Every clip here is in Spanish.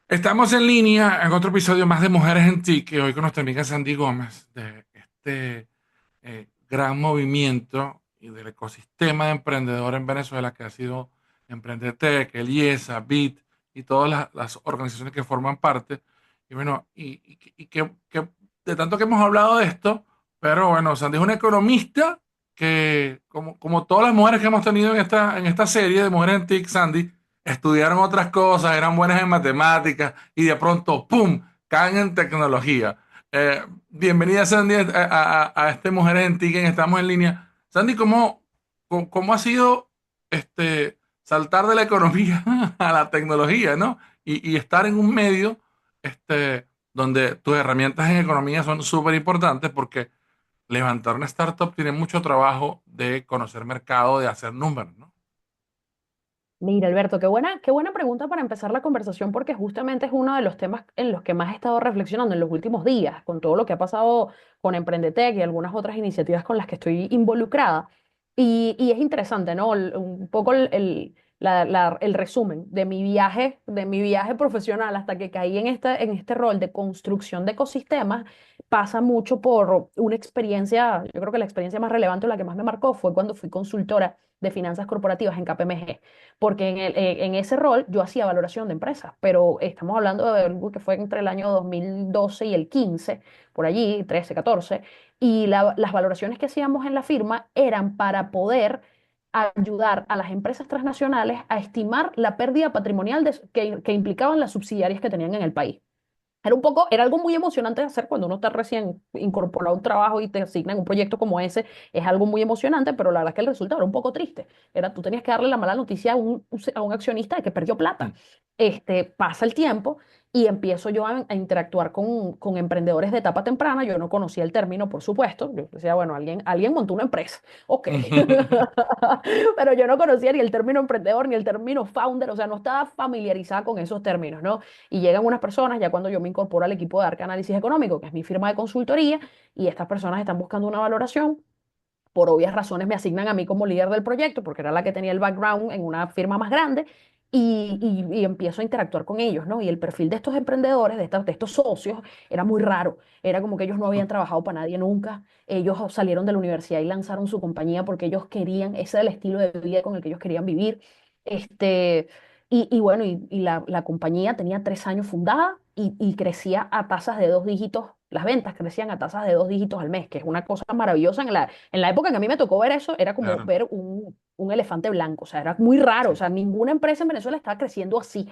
Estamos en línea en otro episodio más de Mujeres en TIC, que hoy con nuestra amiga Sandy Gómez, de este gran movimiento y del ecosistema de emprendedores en Venezuela que ha sido Emprendetec, el IESA, BIT y todas las organizaciones que forman parte. Y bueno, y que de tanto que hemos hablado de esto, pero bueno, Sandy es una economista que, como todas las mujeres que hemos tenido en esta serie de Mujeres en TIC, Sandy, estudiaron otras cosas, eran buenas en matemáticas y de pronto, ¡pum!, caen en tecnología. Bienvenida, Sandy, a este Mujeres en TIC en Estamos en Línea. Sandy, ¿cómo ha sido saltar de la economía a la tecnología, ¿no? Y estar en un medio donde tus herramientas en economía son súper importantes porque levantar una startup tiene mucho trabajo de conocer mercado, de hacer números, ¿no? Mira, Alberto, qué buena pregunta para empezar la conversación, porque justamente es uno de los temas en los que más he estado reflexionando en los últimos días, con todo lo que ha pasado con Emprendetec y algunas otras iniciativas con las que estoy involucrada. Y es interesante, ¿no? Un poco el resumen de mi viaje profesional hasta que caí en este rol de construcción de ecosistemas, pasa mucho por una experiencia. Yo creo que la experiencia más relevante o la que más me marcó fue cuando fui consultora de finanzas corporativas en KPMG, porque en ese rol yo hacía valoración de empresas, pero estamos hablando de algo que fue entre el año 2012 y el 15, por allí, 13, 14, y las valoraciones que hacíamos en la firma eran para poder ayudar a las empresas transnacionales a estimar la pérdida patrimonial que implicaban las subsidiarias que tenían en el país. Era algo muy emocionante de hacer cuando uno está recién incorporado a un trabajo y te asignan un proyecto como ese. Es algo muy emocionante, pero la verdad es que el resultado era un poco triste. Tú tenías que darle la mala noticia a un accionista de que perdió plata. Mm. Pasa el tiempo y empiezo yo a interactuar con emprendedores de etapa temprana. Yo no conocía el término, por supuesto. Yo decía, bueno, alguien montó una empresa. Ok. Pero yo no conocía ni el término emprendedor ni el término founder, o sea, no estaba familiarizada con esos términos, ¿no? Y llegan unas personas, ya cuando yo me incorporo al equipo de Arca Análisis Económico, que es mi firma de consultoría, y estas personas están buscando una valoración. Por obvias razones me asignan a mí como líder del proyecto, porque era la que tenía el background en una firma más grande, y empiezo a interactuar con ellos, ¿no? Y el perfil de estos emprendedores, de estos socios, era muy raro. Era como que ellos no habían trabajado para nadie nunca. Ellos salieron de la universidad y lanzaron su compañía porque ellos querían, ese era el estilo de vida con el que ellos querían vivir. Este, y bueno, la compañía tenía 3 años fundada y crecía a tasas de 2 dígitos. Las ventas crecían a tasas de 2 dígitos al mes, que es una cosa maravillosa. En la época que a mí me tocó ver eso, era como Claro, ver un elefante blanco. O sea, era muy raro. O sí. sea, ninguna empresa en Venezuela estaba creciendo así.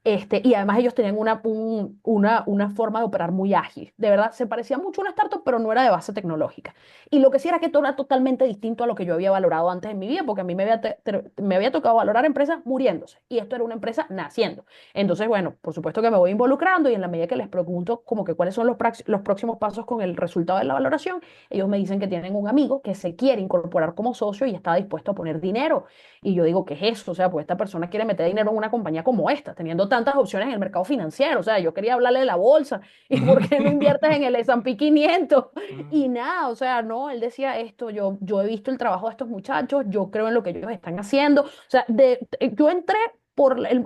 Y además ellos tenían una forma de operar muy ágil. De verdad, se parecía mucho a una startup, pero no era de base tecnológica. Y lo que sí era que todo era totalmente distinto a lo que yo había valorado antes en mi vida, porque a mí me había tocado valorar empresas muriéndose. Y esto era una empresa naciendo. Entonces, bueno, por supuesto que me voy involucrando y en la medida que les pregunto como que cuáles son los próximos pasos con el resultado de la valoración, ellos me dicen que tienen un amigo que se quiere incorporar como socio y está dispuesto a poner dinero. Y yo digo, ¿qué es eso? O sea, pues esta persona quiere meter dinero en una compañía como esta, teniendo tantas opciones en el mercado financiero. O sea, yo quería hablarle de la bolsa y por qué no inviertes en el S&P 500 y nada. O sea, no, él decía esto, yo he visto el trabajo de estos muchachos, yo creo en lo que ellos están haciendo. O sea, yo entré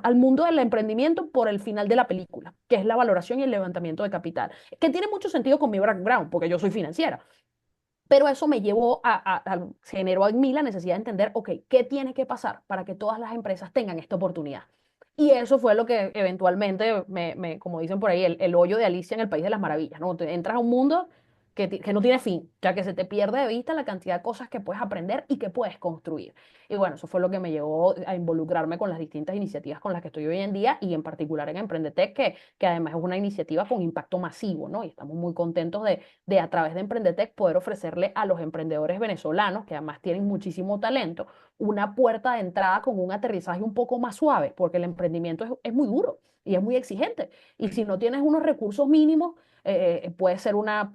al mundo del emprendimiento por el final de la película, que es la valoración y el levantamiento de capital, que tiene mucho sentido con mi background, porque yo soy financiera. Pero eso me llevó generó en mí la necesidad de entender, ok, ¿qué tiene que pasar para que todas las empresas tengan esta oportunidad? Y eso fue lo que eventualmente, como dicen por ahí, el hoyo de Alicia en el País de las Maravillas, ¿no? Te entras a un mundo que no tiene fin, ya que se te pierde de vista la cantidad de cosas que puedes aprender y que puedes construir. Y bueno, eso fue lo que me llevó a involucrarme con las distintas iniciativas con las que estoy hoy en día y en particular en Emprendetec, que además es una iniciativa con impacto masivo, ¿no? Y estamos muy contentos de a través de Emprendetec poder ofrecerle a los emprendedores venezolanos, que además tienen muchísimo talento, una puerta de entrada con un aterrizaje un poco más suave, porque el emprendimiento es muy duro y es muy exigente. Y si no tienes unos recursos mínimos, puede ser una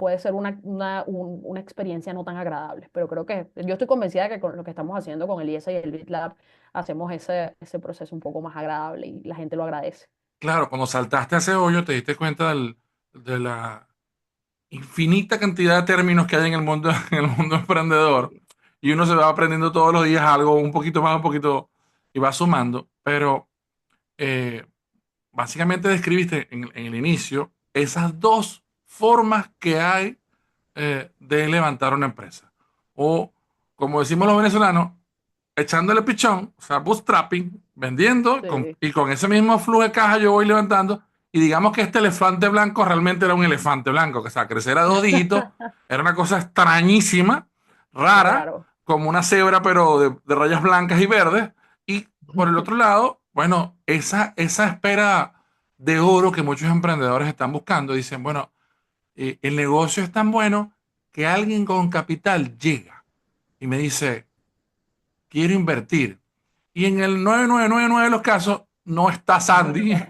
experiencia no tan agradable. Pero creo que yo estoy convencida de que con lo que estamos haciendo con el IESA y el BitLab, hacemos ese proceso un poco más agradable y la gente lo agradece. Claro, cuando saltaste a ese hoyo te diste cuenta de la infinita cantidad de términos que hay en el mundo, en el mundo emprendedor y uno se va aprendiendo todos los días algo, un poquito más, un poquito, y va sumando, pero eh, básicamente describiste en el inicio esas dos formas que hay de levantar una empresa. O, como decimos los venezolanos, echándole pichón, o sea, bootstrapping, vendiendo, Sí. y con ese mismo flujo de caja yo voy levantando. Y digamos que este elefante blanco realmente era un elefante blanco, que o sea, crecer a 2 dígitos era una cosa extrañísima, Muy rara, raro. como una cebra, pero de rayas blancas y verdes. Y por el otro lado, bueno, esa espera de oro que muchos emprendedores están buscando, dicen, bueno, el negocio es tan bueno que alguien con capital llega y me dice, quiero invertir. Y en el 9999 de los casos no está No Sandy está.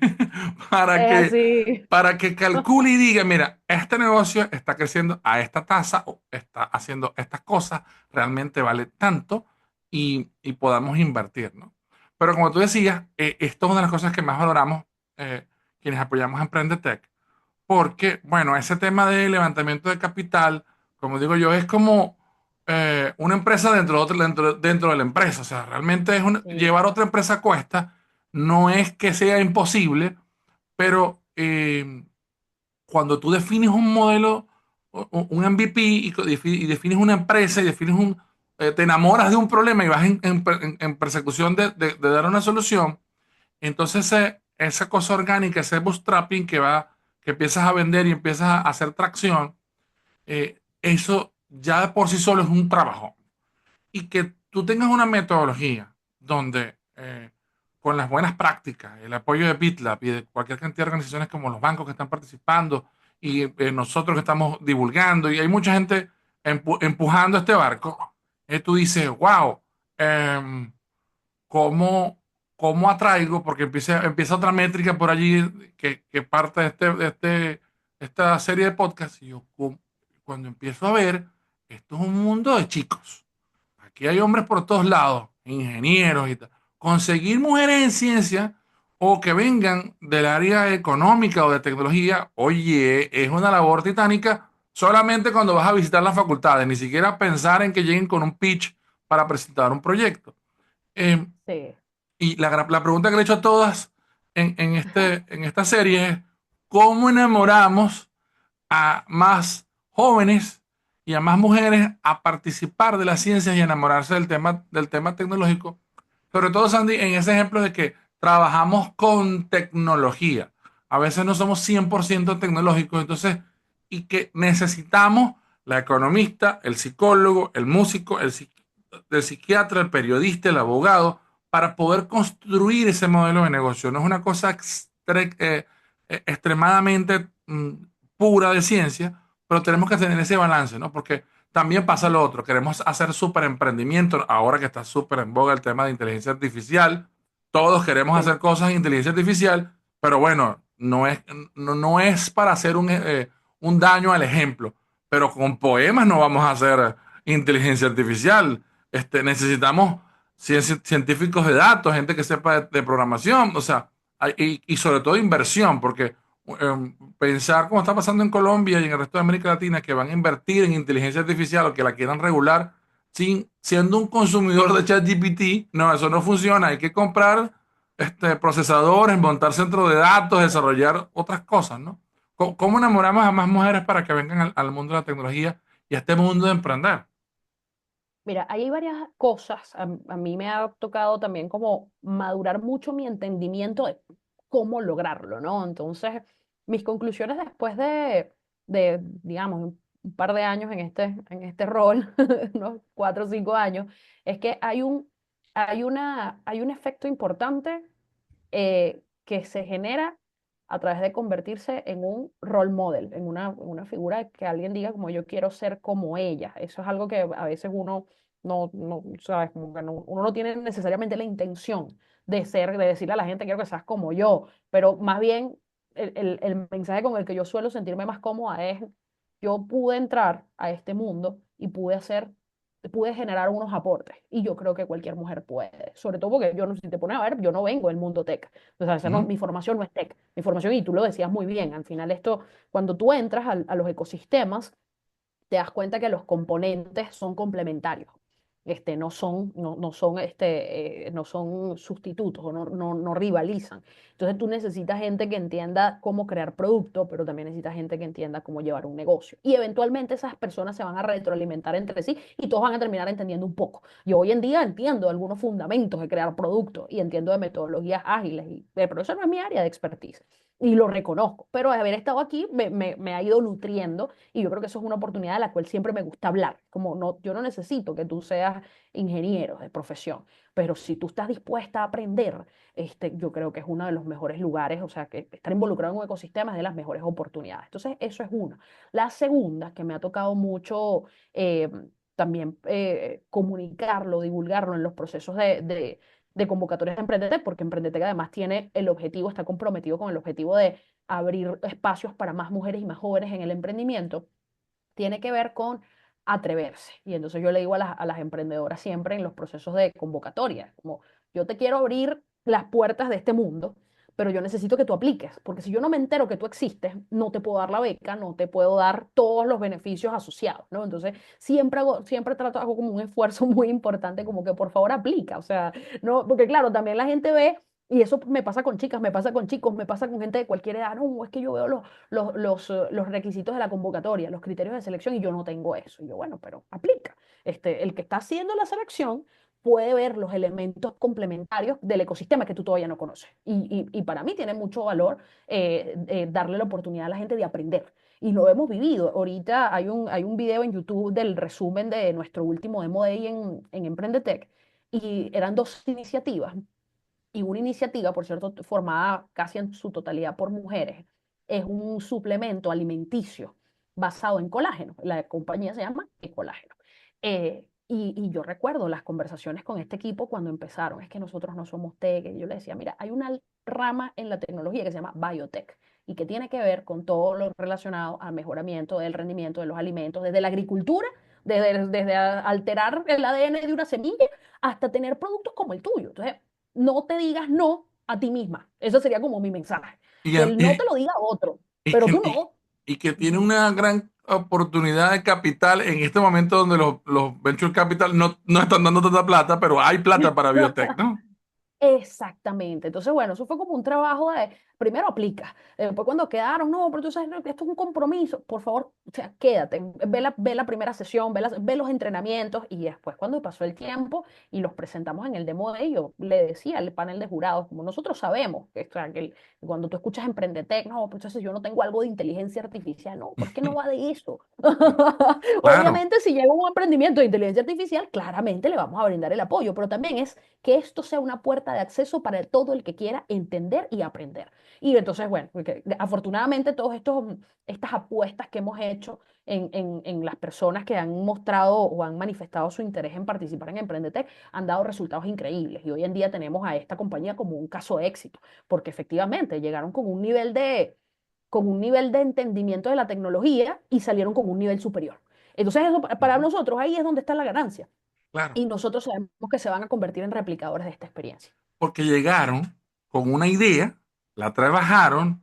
para Es que, así. para que calcule y diga, mira, este negocio está creciendo a esta tasa o está haciendo estas cosas, realmente vale tanto y podamos invertir, ¿no? Pero como tú decías, esto es una de las cosas que más valoramos quienes apoyamos a Emprendetech, porque, bueno, ese tema de levantamiento de capital, como digo yo, es como una empresa dentro de la empresa. O sea, realmente Sí, llevar otra empresa cuesta. No es que sea imposible, pero cuando tú defines un modelo, un MVP y defines una empresa y defines te enamoras de un problema y vas en persecución de dar una solución, entonces esa cosa orgánica, ese bootstrapping que empiezas a vender y empiezas a hacer tracción, eso ya por sí solo es un trabajo. Y que tú tengas una metodología donde con las buenas prácticas, el apoyo de BitLab y de cualquier cantidad de organizaciones como los bancos que están participando y nosotros que estamos divulgando y hay mucha gente empujando este barco, tú dices, wow, eh, ¿cómo, cómo atraigo? Porque empieza otra métrica por allí que parte esta serie de podcasts. Y yo, cuando empiezo a ver, esto es un mundo de chicos. Aquí hay hombres por todos lados, ingenieros y tal. Conseguir mujeres en ciencia o que vengan del área económica o de tecnología, oye, es una labor titánica solamente cuando vas a visitar las facultades, ni siquiera pensar en que lleguen con un pitch para presentar un proyecto. Eh, sí. y la pregunta que le he hecho a todas en esta serie es, ¿cómo enamoramos a más jóvenes y a más mujeres a participar de las ciencias y enamorarse del tema tecnológico? Sobre todo, Sandy, en ese ejemplo de que trabajamos con tecnología. A veces no somos 100% tecnológicos, entonces, y que necesitamos la economista, el psicólogo, el músico, el psiquiatra, el periodista, el abogado, para poder construir ese modelo de negocio. No es una cosa extremadamente pura de ciencia, pero tenemos que tener ese balance, ¿no? Porque también pasa lo otro, queremos hacer súper emprendimiento, ahora que está súper en boga el tema de inteligencia artificial, todos queremos Sí. hacer cosas en inteligencia artificial, pero bueno, no es para hacer un daño al ejemplo, pero con poemas no vamos a hacer inteligencia artificial. Necesitamos científicos de datos, gente que sepa de programación, o sea, y sobre todo inversión, porque pensar como está pasando en Colombia y en el resto de América Latina, que van a invertir en inteligencia artificial o que la quieran regular siendo un consumidor de ChatGPT, no, eso no funciona. Hay que comprar procesadores, montar centros de datos, desarrollar otras cosas, ¿no? ¿Cómo enamoramos a más mujeres para que vengan al mundo de la tecnología y a este mundo de emprender? Mira, ahí hay varias cosas. A mí me ha tocado también como madurar mucho mi entendimiento de cómo lograrlo, ¿no? Entonces, mis conclusiones después digamos, un par de años en este rol, unos 4 o 5 años, es que hay un efecto importante que se genera a través de convertirse en un role model, en una figura que alguien diga como yo quiero ser como ella. Eso es algo que a veces uno no sabes, como que uno no tiene necesariamente la intención de decirle a la gente quiero que seas como yo, pero más bien el mensaje con el que yo suelo sentirme más cómoda es yo pude entrar a este mundo y pude generar unos aportes. Y yo creo que cualquier mujer puede. Sobre todo porque yo no, si te pones a ver, yo no vengo del mundo tech. O sea, Ujú. mi formación no es tech. Mi formación, y tú lo decías muy bien, al final esto, cuando tú entras a los ecosistemas, te das cuenta que los componentes son complementarios. no son sustitutos o no rivalizan. Entonces tú necesitas gente que entienda cómo crear producto, pero también necesitas gente que entienda cómo llevar un negocio. Y eventualmente esas personas se van a retroalimentar entre sí y todos van a terminar entendiendo un poco. Yo hoy en día entiendo algunos fundamentos de crear productos y entiendo de metodologías ágiles, pero eso no es mi área de expertise. Y lo reconozco, pero haber estado aquí me ha ido nutriendo y yo creo que eso es una oportunidad de la cual siempre me gusta hablar. Como no, yo no necesito que tú seas ingeniero de profesión, pero si tú estás dispuesta a aprender, yo creo que es uno de los mejores lugares, o sea, que estar involucrado en un ecosistema es de las mejores oportunidades. Entonces, eso es una. La segunda, que me ha tocado mucho eh, también comunicarlo, divulgarlo en los procesos de convocatorias de Emprendete, porque Emprendete además tiene el objetivo, está comprometido con el objetivo de abrir espacios para más mujeres y más jóvenes en el emprendimiento, tiene que ver con atreverse. Y entonces yo le digo a las emprendedoras siempre en los procesos de convocatoria, como yo te quiero abrir las puertas de este mundo, pero yo necesito que tú apliques, porque si yo no me entero que tú existes, no te puedo dar la beca, no te puedo dar todos los beneficios asociados, ¿no? Entonces hago como un esfuerzo muy importante, como que por favor aplica, o sea, no, porque claro, también la gente ve y eso me pasa con chicas, me pasa con chicos, me pasa con gente de cualquier edad. No, es que yo veo los requisitos de la convocatoria, los criterios de selección y yo no tengo eso. Y yo, bueno, pero aplica. El que está haciendo la selección puede ver los elementos complementarios del ecosistema que tú todavía no conoces. Y para mí tiene mucho valor darle la oportunidad a la gente de aprender. Y lo hemos vivido. Ahorita hay un video en YouTube del resumen de nuestro último Demo Day en Emprendetec y eran dos iniciativas y una iniciativa, por cierto, formada casi en su totalidad por mujeres, es un suplemento alimenticio basado en colágeno. La compañía se llama Ecolágeno. Y yo recuerdo las conversaciones con este equipo cuando empezaron, es que nosotros no somos tech, y yo le decía, mira, hay una rama en la tecnología que se llama biotech y que tiene que ver con todo lo relacionado al mejoramiento del rendimiento de los alimentos, desde la agricultura, desde alterar el ADN de una semilla hasta tener productos como el tuyo. Entonces, no te digas no a ti misma. Eso sería como mi mensaje. Y, Que a- el no y, te lo diga otro, y pero que, tú y- no. y que tiene Ujú. una gran oportunidad de capital en este momento donde los venture capital no están dando tanta plata, pero hay plata para biotech, ¿no? Exactamente. Entonces, bueno, eso fue como un trabajo de, primero aplica, después cuando quedaron, no, pero tú sabes que esto es un compromiso, por favor, o sea, quédate, ve la primera sesión, ve los entrenamientos y después cuando pasó el tiempo y los presentamos en el demo de ellos, le decía al panel de jurados, como nosotros sabemos que, o sea, cuando tú escuchas Emprendetec, no, pues entonces yo no tengo algo de inteligencia artificial, no, pero es que no va de eso. Claro. Obviamente, si llega un emprendimiento de inteligencia artificial, claramente le vamos a brindar el apoyo, pero también es que esto sea una puerta de acceso para todo el que quiera entender y aprender. Y entonces, bueno, porque afortunadamente estas apuestas que hemos hecho en las personas que han mostrado o han manifestado su interés en participar en Emprendetec han dado resultados increíbles. Y hoy en día tenemos a esta compañía como un caso de éxito, porque efectivamente llegaron con un nivel de entendimiento de la tecnología y salieron con un nivel superior. Entonces, eso para Ujú. nosotros ahí es donde está la ganancia. Claro. Y nosotros sabemos que se van a convertir en replicadores de esta experiencia. Porque llegaron con una idea, la trabajaron,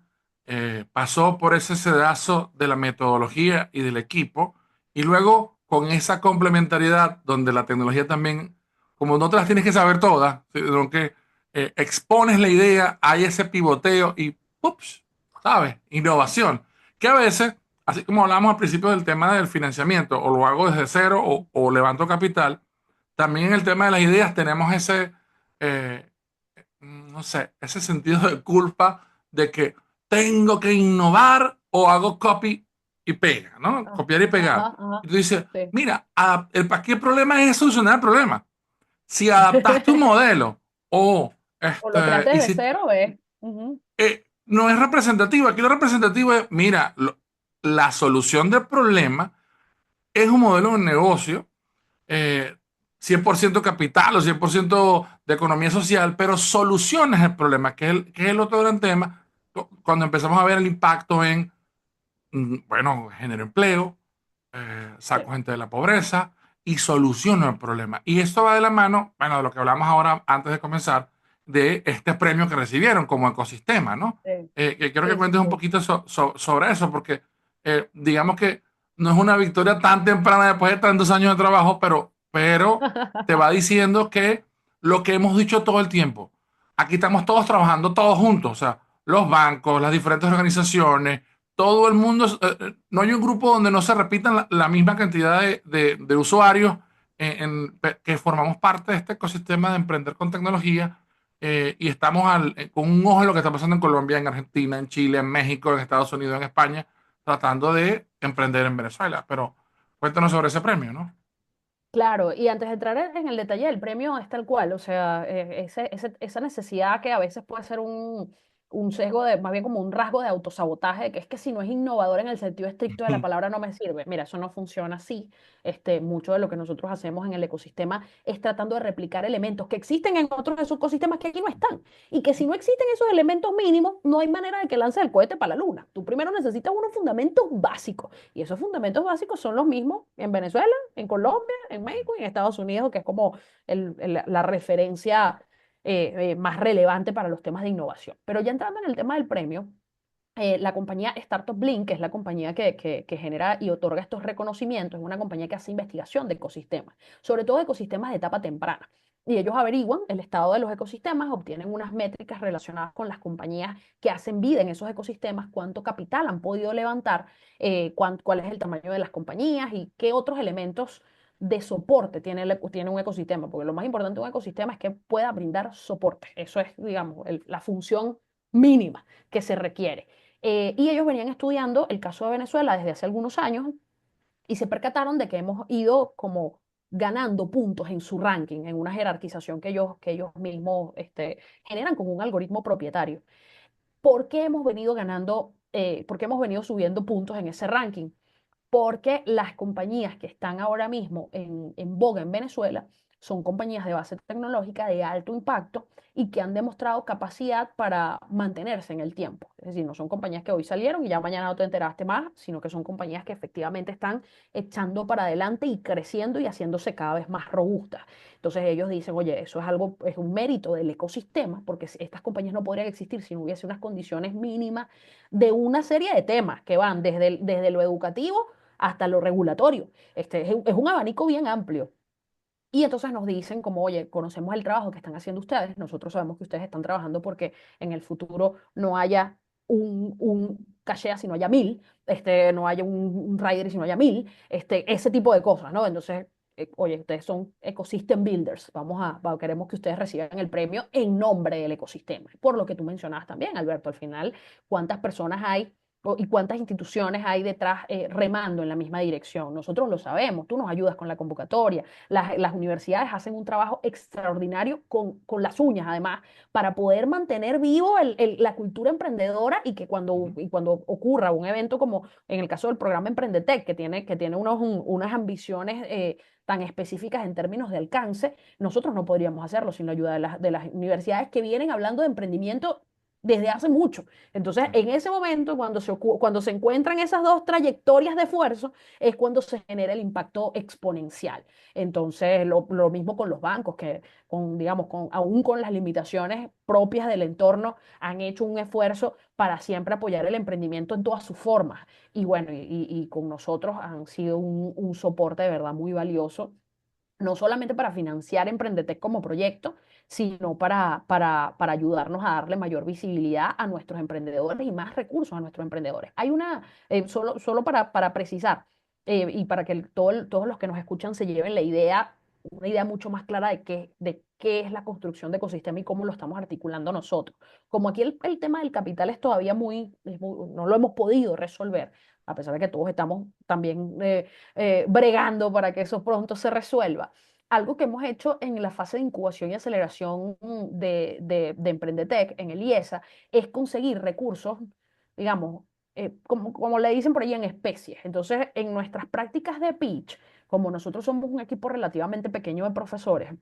pasó por ese sedazo de la metodología y del equipo, y luego con esa complementariedad donde la tecnología también, como no te las tienes que saber todas, sino que expones la idea, hay ese pivoteo y ¡ups! ¿Sabes? Innovación. Que a veces, así como hablamos al principio del tema del financiamiento, o lo hago desde cero o levanto capital, también en el tema de las ideas tenemos ese, eh, no sé, ese sentido de culpa de que tengo que innovar o hago copy y pega, ¿no? Ah, Copiar y pegar. ajá, ajá, Y tú dices, sí. mira, aquí el problema es solucionar el problema. Si adaptaste un modelo o O lo creaste y desde si cero, ¿ves? Ujú. no es representativo, aquí lo representativo es, mira, la solución del problema es un modelo de negocio 100% capital o 100% de economía social, pero soluciones el problema, que es el otro gran tema, cuando empezamos a ver el impacto en, bueno, genero empleo, Sí, saco gente de la pobreza y soluciono el problema. Y esto va de la mano, bueno, de lo que hablamos ahora antes de comenzar, de este premio que recibieron como ecosistema, ¿no? sí, Que quiero que sí, sí, cuentes un sí. poquito sobre eso, porque digamos que no es una victoria tan temprana después de tantos años de trabajo, pero pero te va diciendo que lo que hemos dicho todo el tiempo, aquí estamos todos trabajando todos juntos, o sea, los bancos, las diferentes organizaciones, todo el mundo, no hay un grupo donde no se repitan la misma cantidad de usuarios que formamos parte de este ecosistema de emprender con tecnología y estamos con un ojo en lo que está pasando en Colombia, en Argentina, en Chile, en México, en Estados Unidos, en España, tratando de emprender en Venezuela. Pero cuéntanos sobre ese premio, ¿no? Claro, y antes de entrar en el detalle del premio es tal cual, o sea, esa necesidad que a veces puede ser un sesgo de, más bien como un rasgo de autosabotaje, que es que si no es innovador en el sentido estricto de la palabra no me sirve. Mira, eso no funciona así. Mucho de lo que nosotros hacemos en el ecosistema es tratando de replicar elementos que existen en otros de esos ecosistemas que aquí no están. Y que si no existen esos elementos mínimos, no hay manera de que lance el cohete para la luna. Tú primero necesitas unos fundamentos básicos. Y esos fundamentos básicos son los mismos en Venezuela, en Colombia, en México y en Estados Unidos, que es como la referencia más relevante para los temas de innovación. Pero ya entrando en el tema del premio, la compañía Startup Blink, que es la compañía que genera y otorga estos reconocimientos, es una compañía que hace investigación de ecosistemas, sobre todo ecosistemas de etapa temprana. Y ellos averiguan el estado de los ecosistemas, obtienen unas métricas relacionadas con las compañías que hacen vida en esos ecosistemas, cuánto capital han podido levantar, cuál es el tamaño de las compañías y qué otros elementos de soporte tiene un ecosistema, porque lo más importante de un ecosistema es que pueda brindar soporte. Eso es, digamos, la función mínima que se requiere. Y ellos venían estudiando el caso de Venezuela desde hace algunos años y se percataron de que hemos ido como ganando puntos en su ranking, en una jerarquización que ellos mismos generan con un algoritmo propietario. ¿Por qué hemos venido ganando, por qué hemos venido subiendo puntos en ese ranking? Porque las compañías que están ahora mismo en boga en Venezuela son compañías de base tecnológica de alto impacto y que han demostrado capacidad para mantenerse en el tiempo. Es decir, no son compañías que hoy salieron y ya mañana no te enteraste más, sino que son compañías que efectivamente están echando para adelante y creciendo y haciéndose cada vez más robustas. Entonces ellos dicen, oye, eso es algo, es un mérito del ecosistema, porque estas compañías no podrían existir si no hubiese unas condiciones mínimas de una serie de temas que van desde lo educativo hasta lo regulatorio. Es un abanico bien amplio. Y entonces nos dicen como, oye, conocemos el trabajo que están haciendo ustedes, nosotros sabemos que ustedes están trabajando porque en el futuro no haya un cachea si no haya 1000, no haya un rider si no haya 1000, ese tipo de cosas, ¿no? Entonces, oye, ustedes son ecosystem builders, queremos que ustedes reciban el premio en nombre del ecosistema. Por lo que tú mencionabas también, Alberto, al final, ¿cuántas personas hay y cuántas instituciones hay detrás remando en la misma dirección? Nosotros lo sabemos, tú nos ayudas con la convocatoria, las universidades hacen un trabajo extraordinario con las uñas, además, para poder mantener vivo la cultura emprendedora y cuando ocurra un evento como en el caso del programa Emprendetec, que tiene unas ambiciones tan específicas en términos de alcance, nosotros no podríamos hacerlo sin la ayuda de las universidades que vienen hablando de emprendimiento desde hace mucho. Entonces, en ese momento, cuando se encuentran esas dos trayectorias de esfuerzo, es cuando se genera el impacto exponencial. Entonces, lo mismo con los bancos, que digamos, aún con las limitaciones propias del entorno, han hecho un esfuerzo para siempre apoyar el emprendimiento en todas sus formas. Y bueno, y con nosotros han sido un soporte de verdad muy valioso no solamente para financiar Emprendetec como proyecto, sino para ayudarnos a darle mayor visibilidad a nuestros emprendedores y más recursos a nuestros emprendedores. Solo para precisar, y para que todos los que nos escuchan se lleven una idea mucho más clara de qué es la construcción de ecosistema y cómo lo estamos articulando nosotros. Como aquí el tema del capital es todavía no lo hemos podido resolver, a pesar de que todos estamos también bregando para que eso pronto se resuelva. Algo que hemos hecho en la fase de incubación y aceleración de Emprendetec, en el IESA, es conseguir recursos, digamos, como le dicen por ahí, en especies. Entonces, en nuestras prácticas de pitch, como nosotros somos un equipo relativamente pequeño de profesores,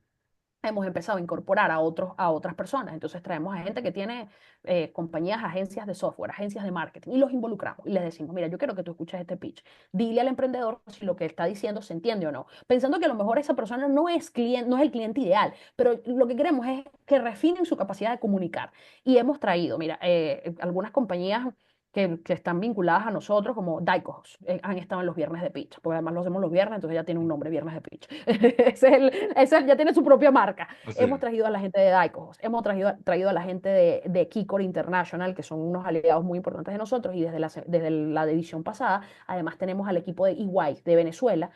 hemos empezado a incorporar a otras personas. Entonces traemos a gente que tiene compañías, agencias de software, agencias de marketing y los involucramos y les decimos, mira, yo quiero que tú escuches este pitch. Dile al emprendedor si lo que está diciendo se entiende o no. Pensando que a lo mejor esa persona no es el cliente ideal, pero lo que queremos es que refinen su capacidad de comunicar. Y hemos traído, mira, algunas compañías que están vinculadas a nosotros, como Daicos, han estado en los viernes de pitch, porque además lo hacemos los viernes, entonces ya tiene un nombre, viernes de pitch. Ya tiene su propia marca. Así Hemos es. traído a la gente de Daicos, hemos traído a la gente de Kikor International, que son unos aliados muy importantes de nosotros, y desde la división pasada, además tenemos al equipo de EY de Venezuela,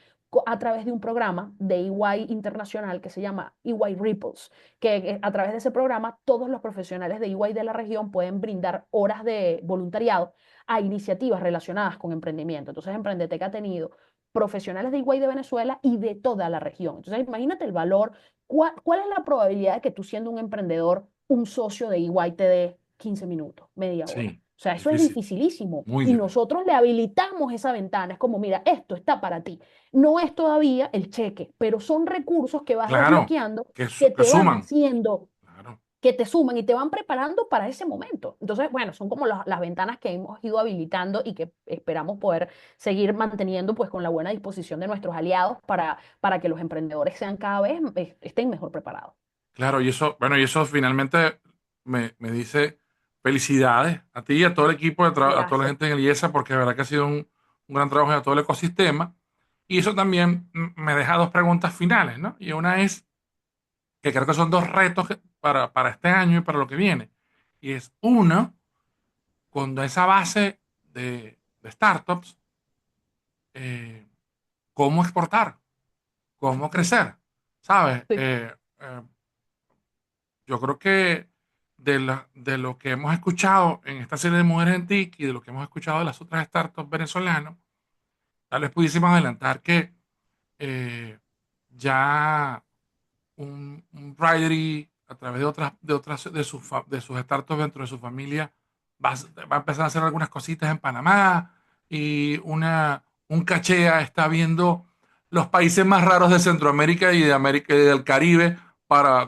a través de un programa de EY internacional que se llama EY Ripples, que a través de ese programa todos los profesionales de EY de la región pueden brindar horas de voluntariado a iniciativas relacionadas con emprendimiento. Entonces, Emprendetec ha tenido profesionales de EY de Venezuela y de toda la región. Entonces, imagínate el valor. ¿Cuál es la probabilidad de que tú, siendo un emprendedor, un socio de EY te dé 15 minutos, media hora? Sí, O sea, eso es difícil, dificilísimo. muy Y difícil. nosotros le habilitamos esa ventana. Es como, mira, esto está para ti. No es todavía el cheque, pero son recursos que vas Claro, desbloqueando, que, que que te van suman. haciendo, Claro. que te suman y te van preparando para ese momento. Entonces, bueno, son como las ventanas que hemos ido habilitando y que esperamos poder seguir manteniendo, pues, con la buena disposición de nuestros aliados para que los emprendedores sean cada vez, estén mejor preparados. Claro, y eso, bueno, y eso finalmente me dice felicidades a ti y a todo el equipo, a toda la Gracias. gente en el IESA, porque de verdad que ha sido un gran trabajo de todo el ecosistema. Y eso también me deja dos preguntas finales, ¿no? Y una es, que creo que son dos retos para este año y para lo que viene. Y es uno, cuando esa base de startups, eh, ¿cómo exportar? ¿Cómo Ujú. crecer? ¿Sabes? Sí. Yo creo que de lo que hemos escuchado en esta serie de Mujeres en TIC y de lo que hemos escuchado de las otras startups venezolanas, tal vez pudiésemos adelantar que ya un Ridery a través de sus startups dentro de su familia va a empezar a hacer algunas cositas en Panamá y un cachea está viendo los países más raros de Centroamérica y de América y del Caribe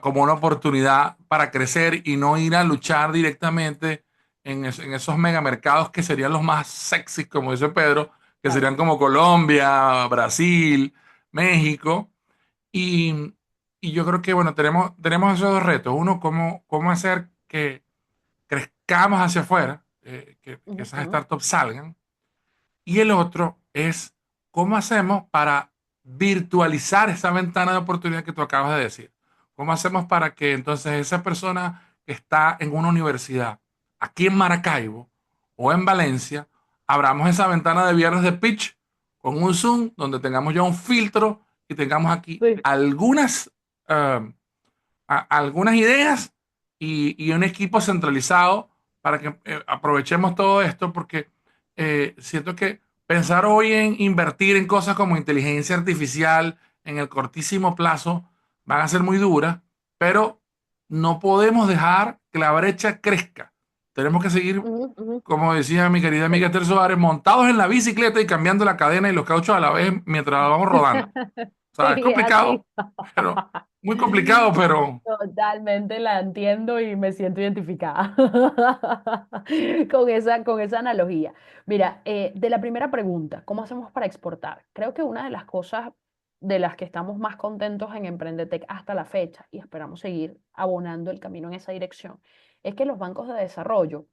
como una oportunidad para crecer y no ir a luchar directamente en esos megamercados que serían los más sexy, como dice Pedro, que Claro. serían como Colombia, Brasil, México. Y, y yo creo que, bueno, tenemos esos dos retos. Uno, cómo hacer que crezcamos hacia afuera, que esas Ujú. startups salgan. Y el otro es cómo hacemos para virtualizar esa ventana de oportunidad que tú acabas de decir. ¿Cómo hacemos para que entonces esa persona que está en una universidad aquí en Maracaibo o en Valencia, abramos esa ventana de viernes de pitch con un Zoom donde tengamos ya un filtro y tengamos aquí Sí. eh, algunas ideas y un equipo centralizado para que aprovechemos todo esto, porque siento que pensar hoy en invertir en cosas como inteligencia artificial en el cortísimo plazo van a ser muy duras, pero no podemos dejar que la brecha crezca. Tenemos que seguir, Ujú, ujú. como decía mi querida amiga Esther Suárez, montados en la bicicleta y cambiando la cadena y los cauchos a la vez mientras la vamos rodando. O sea, es Sí, es complicado, así. pero muy complicado, pero Totalmente la entiendo y me siento identificada con esa analogía. Mira, de la primera pregunta, ¿cómo hacemos para exportar? Creo que una de las cosas de las que estamos más contentos en Emprendetec hasta la fecha, y esperamos seguir abonando el camino en esa dirección, es que los bancos de desarrollo,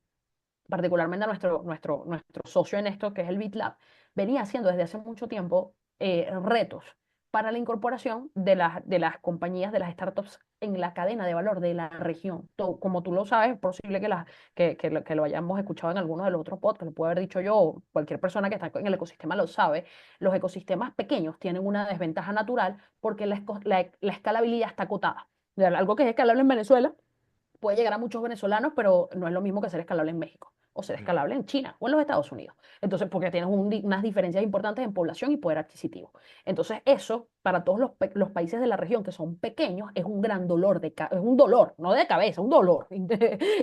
particularmente nuestro socio en esto, que es el BitLab, venía haciendo desde hace mucho tiempo retos para la incorporación de las compañías, de las startups en la cadena de valor de la región. Como tú lo sabes, es posible que lo hayamos escuchado en alguno de los otros podcasts, lo puedo haber dicho yo, o cualquier persona que está en el ecosistema lo sabe, los ecosistemas pequeños tienen una desventaja natural porque la escalabilidad está acotada. Algo que es escalable en Venezuela puede llegar a muchos venezolanos, pero no es lo mismo que ser escalable en México o ser sí, escalable en China o en los Estados Unidos. Entonces, porque tienes unas diferencias importantes en población y poder adquisitivo. Entonces, eso para todos los países de la región que son pequeños es un gran dolor, es un dolor, no de cabeza, un dolor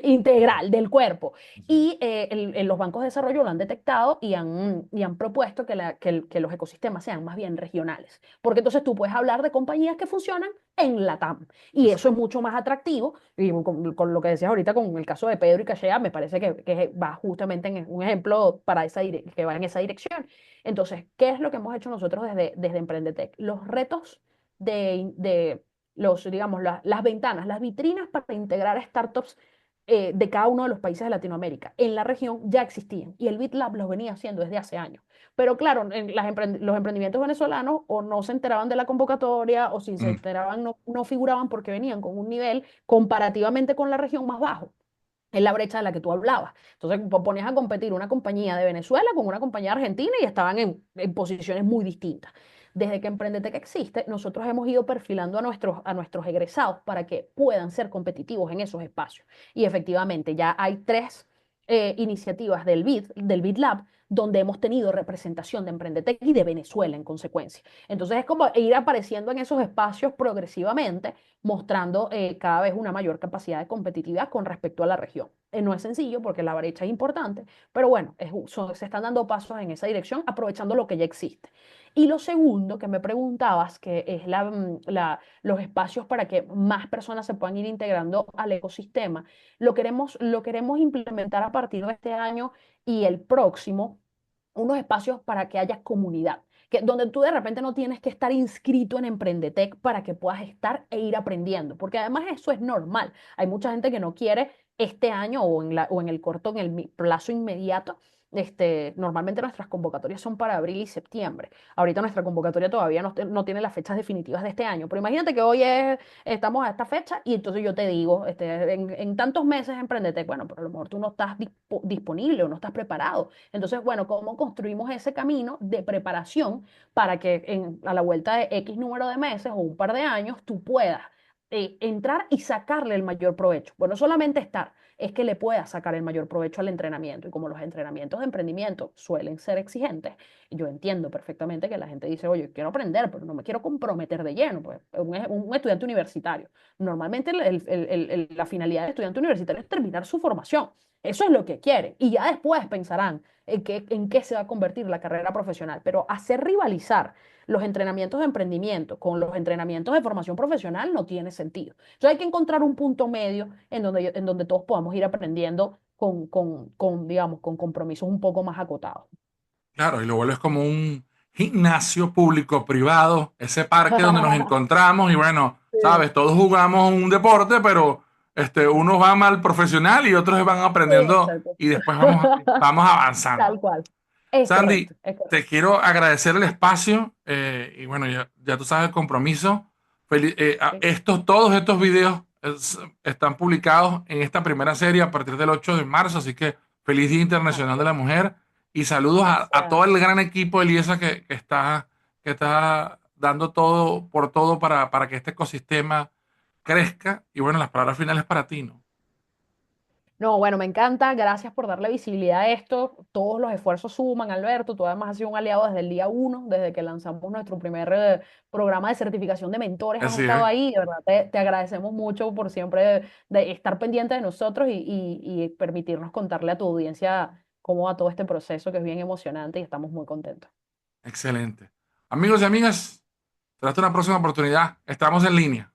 integral del cuerpo. sí, Y los bancos de desarrollo lo han detectado y han propuesto que los ecosistemas sean más bien regionales. Porque entonces tú puedes hablar de compañías que funcionan en la TAM. Y eso es exacto. mucho más atractivo y con lo que decías ahorita con el caso de Pedro y Cachea, me parece que va justamente en un ejemplo para que va en esa dirección. Entonces, ¿qué es lo que hemos hecho nosotros desde Emprendetec? Los retos digamos, las ventanas, las vitrinas para integrar startups de cada uno de los países de Latinoamérica en la región ya existían y el BitLab los venía haciendo desde hace años. Pero claro, los emprendimientos venezolanos o no se enteraban de la convocatoria o si se Mm. enteraban no figuraban porque venían con un nivel comparativamente con la región más bajo. Es la brecha de la que tú hablabas. Entonces, ponías a competir una compañía de Venezuela con una compañía argentina y estaban en posiciones muy distintas. Desde que Emprendetec existe, nosotros hemos ido perfilando a nuestros egresados para que puedan ser competitivos en esos espacios. Y efectivamente, ya hay tres iniciativas del BID Lab, donde hemos tenido representación de Emprendetec y de Venezuela en consecuencia. Entonces, es como ir apareciendo en esos espacios progresivamente mostrando cada vez una mayor capacidad de competitividad con respecto a la región. No es sencillo porque la brecha es importante, pero bueno, se están dando pasos en esa dirección aprovechando lo que ya existe. Y lo segundo que me preguntabas, que es los espacios para que más personas se puedan ir integrando al ecosistema, lo queremos implementar a partir de este año y el próximo, unos espacios para que haya comunidad donde tú de repente no tienes que estar inscrito en Emprendetec para que puedas estar e ir aprendiendo, porque además eso es normal. Hay mucha gente que no quiere este año o en el corto, en el plazo inmediato. Normalmente nuestras convocatorias son para abril y septiembre. Ahorita nuestra convocatoria todavía no tiene las fechas definitivas de este año, pero imagínate que estamos a esta fecha y entonces yo te digo, en tantos meses Emprendetec, bueno, pero a lo mejor tú no estás disponible o no estás preparado. Entonces, bueno, ¿cómo construimos ese camino de preparación para que a la vuelta de X número de meses o un par de años tú puedas entrar y sacarle el mayor provecho? Bueno, no solamente estar, es que le puedas sacar el mayor provecho al entrenamiento. Y como los entrenamientos de emprendimiento suelen ser exigentes, yo entiendo perfectamente que la gente dice, oye, quiero aprender, pero no me quiero comprometer de lleno. Pues un estudiante universitario. Normalmente la finalidad del estudiante universitario es terminar su formación. Eso es lo que quiere. Y ya después pensarán en qué se va a convertir la carrera profesional. Pero hacer rivalizar los entrenamientos de emprendimiento con los entrenamientos de formación profesional no tiene sentido. Entonces hay que encontrar un punto medio en donde todos podamos ir aprendiendo digamos, con compromisos un poco más acotados. Claro, y lo vuelves como un gimnasio público-privado, ese parque donde nos encontramos y bueno, Sí, sabes, todos jugamos un deporte, pero unos van al profesional y otros van sí, aprendiendo exacto. y después vamos avanzando. Tal cual. Es Sandy, correcto, es te correcto. quiero agradecer el espacio y bueno, ya tú sabes el compromiso. Sí, Todos estos videos están publicados en esta primera serie a partir del 8 de marzo, así que feliz Día Internacional de así la es. Mujer y saludos a todo Gracias. el gran equipo de Eliesa que está dando todo por todo para que este ecosistema crezca. Y bueno, las palabras finales para ti, ¿no? No, bueno, me encanta. Gracias por darle visibilidad a esto. Todos los esfuerzos suman, Alberto. Tú además has sido un aliado desde el día uno, desde que lanzamos nuestro primer programa de certificación de mentores. Has Así estado es, ahí. De verdad, te agradecemos mucho por siempre de estar pendiente de nosotros y permitirnos contarle a tu audiencia cómo va todo este proceso, que es bien emocionante y estamos muy contentos. excelente. Amigos y amigas, hasta una próxima oportunidad. Estamos en línea.